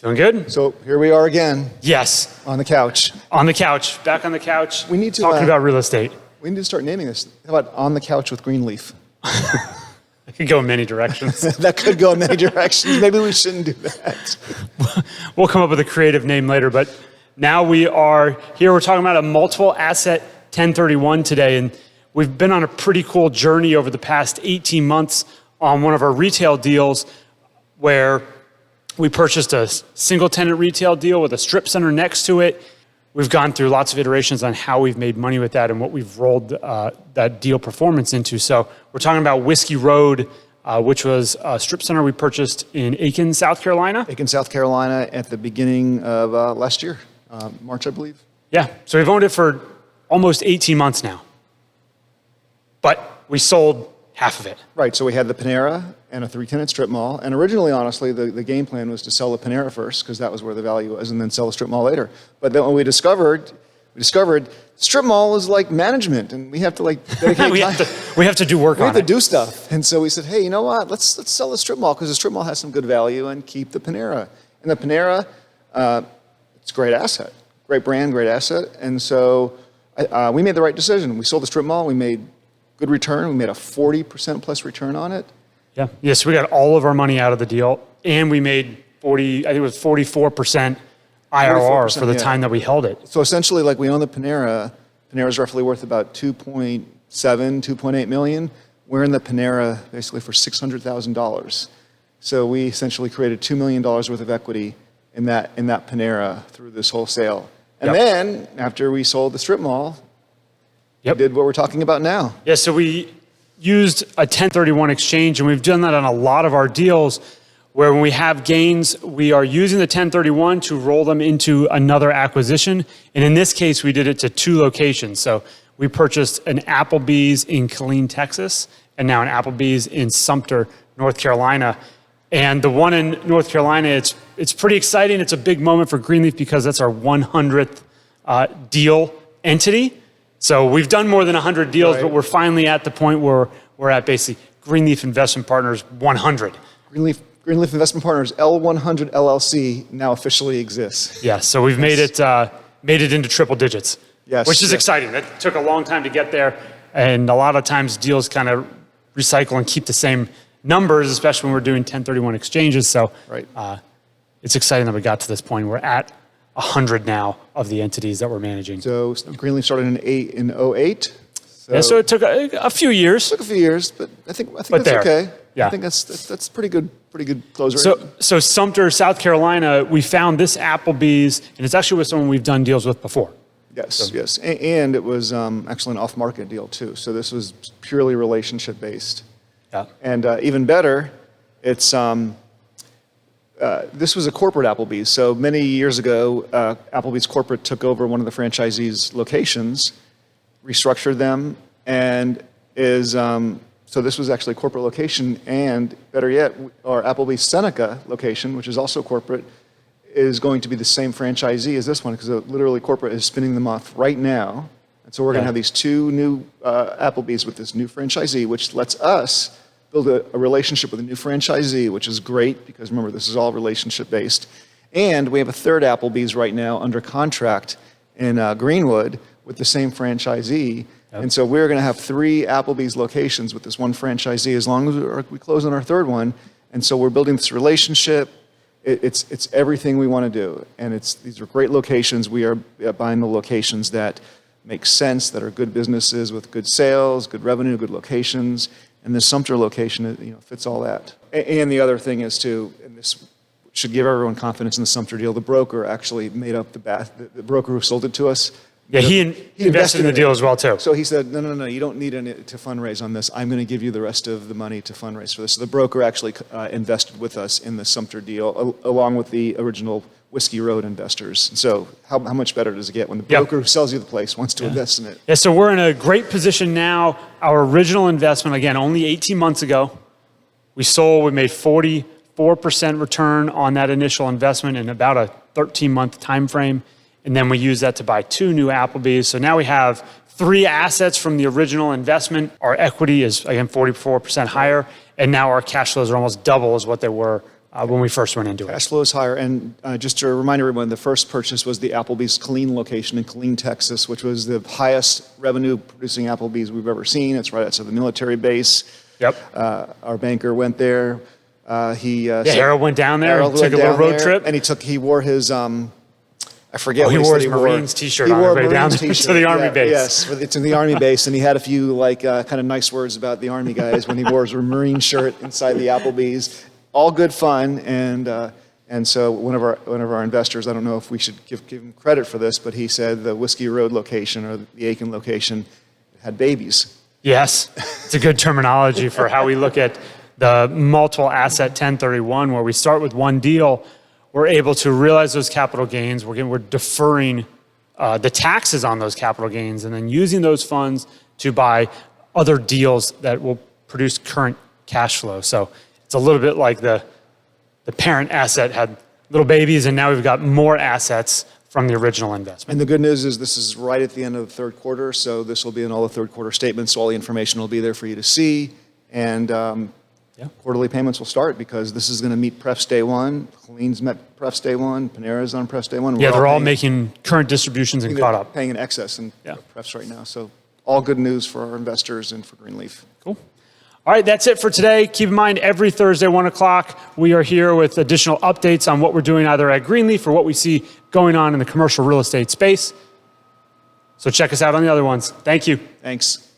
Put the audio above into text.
Doing good? So here we are again. Yes. On the couch. On the couch. Back on the couch. We need to talking about real estate. We need to start naming this. How about On the Couch with Greenleaf? It could go in many directions. That could go in many directions. Maybe we shouldn't do that. We'll come up with a creative name later, but now we are here. We're talking about a multiple asset 1031 today, and we've been on a pretty cool journey over the past 18 months on one of our retail deals where we purchased a single tenant retail deal with a strip center next to it. We've gone through lots of iterations on how we've made money with that and what we've rolled that deal performance into. So we're talking about Whiskey Road, which was a strip center we purchased in Aiken, South Carolina. Aiken, South Carolina at the beginning of last year, March, I believe. Yeah, so we've owned it for almost 18 months now. But we sold half of it. Right, so we had the Panera and a 3-tenant strip mall. And originally, honestly, the game plan was to sell the Panera first, because that was where the value was, and then sell the strip mall later. But then when we discovered strip mall is like management, and we have to dedicate time. we have to do work on it. We have to do stuff. And so we said, hey, you know what? Let's sell the strip mall, because the strip mall has some good value, and keep the Panera. And the Panera, it's a great asset. Great brand, great asset. And so we made the right decision. We sold the strip mall. We made good return. We made a 40% plus return on it. Yeah. Yes, we got all of our money out of the deal, and we made 44% IRR for the time that we held it. So essentially, we own the Panera. Panera's roughly worth about 2.7, 2.8 million. We're in the Panera basically for $600,000. So we essentially created $2 million worth of equity in that Panera through this whole sale. And then after we sold the strip mall, we did what we're talking about now. Yeah, so we used a 1031 exchange, and we've done that on a lot of our deals where when we have gains, we are using the 1031 to roll them into another acquisition. And in this case, we did it to 2 locations. So we purchased an Applebee's in Killeen, Texas, and now an Applebee's in Sumter, North Carolina. And the one in North Carolina, it's pretty exciting. It's a big moment for Greenleaf because that's our 100th deal entity. So we've done more than 100 deals, but we're finally at the point where we're at basically Greenleaf Investment Partners 100. Greenleaf Investment Partners L100 LLC now officially exists. Yeah, so we've made it into triple digits, which is exciting. That took a long time to get there, and a lot of times deals kind of recycle and keep the same numbers, especially when we're doing 1031 exchanges. So it's exciting that we got to this point. We're at 100 now of the entities that we're managing. So Greenleaf started in 08. So it took a few years. It took a few years, but I think that's okay. Yeah. I think that's pretty good close rate. So Sumter, South Carolina, we found this Applebee's, and it's actually with someone we've done deals with before. Yes. And it was actually an off-market deal too. So this was purely relationship-based. Yeah. And even better, it's this was a corporate Applebee's. So many years ago, Applebee's corporate took over one of the franchisees' locations, restructured them, and so this was actually a corporate location. And better yet, our Applebee's Seneca location, which is also corporate, is going to be the same franchisee as this one, because literally corporate is spinning them off right now. And so we're going to have these 2 new Applebee's with this new franchisee, which lets us build a relationship with a new franchisee, which is great because remember, this is all relationship based. And we have a 3rd Applebee's right now under contract in Greenwood with the same franchisee. And so we're going to have 3 Applebee's locations with this one franchisee as long as we close on our 3rd one. And so we're building this relationship. It's everything we want to do. And these are great locations. We are buying the locations that make sense, that are good businesses with good sales, good revenue, good locations. And this Sumter location, fits all that. And the other thing is too, and this should give everyone confidence in the Sumter deal, the broker actually made up the broker who sold it to us. Yeah, he invested in the deal as well too. So he said, no, you don't need any to fundraise on this. I'm going to give you the rest of the money to fundraise for this. So the broker actually invested with us in the Sumter deal, along with the original Whiskey Road investors. So how much better does it get when the broker who sells you the place wants to invest in it? Yeah, so we're in a great position now. Our original investment, again, only 18 months ago, we made 44% return on that initial investment in about a 13-month time frame. And then we use that to buy 2 new Applebee's. So now we have 3 assets from the original investment. Our equity is, again, 44% higher. And now our cash flows are almost double as what they were when we first went into it. Cash flow is higher. And just to remind everyone, the first purchase was the Applebee's Killeen location in Killeen, Texas, which was the highest revenue producing Applebee's we've ever seen. It's right outside the military base. Yep. Our banker went there. Harold went down there, Harold took went a little down road there, trip. and he wore his, I forget Oh, what he he wore said his Marines t-shirt on wore his way a down Marines to t-shirt. the Army base. Yes, to the Army base, and he had a few kind of nice words about the Army guys when he wore his Marine shirt inside the Applebee's. All good fun, and so one of our investors, I don't know if we should give him credit for this, but he said the Whiskey Road location or the Aiken location had babies. Yes, it's a good terminology for how we look at the multiple asset 1031, where we start with one deal, we're able to realize those capital gains, we're deferring the taxes on those capital gains, and then using those funds to buy other deals that will produce current cash flow. So it's a little bit like the parent asset had little babies, and now we've got more assets from the original investment. And the good news is this is right at the end of the third quarter, so this will be in all the third quarter statements, so all the information will be there for you to see. And quarterly payments will start because this is going to meet Pref's day one. Colleen's met Pref's day one. Panera's on Pref's day one. Yeah, they're all making current distributions and caught up. Paying in excess and Pref's right now. So all good news for our investors and for Greenleaf. Cool. All right, that's it for today. Keep in mind, every Thursday, 1 o'clock, we are here with additional updates on what we're doing either at Greenleaf or what we see going on in the commercial real estate space. So check us out on the other ones. Thank you. Thanks.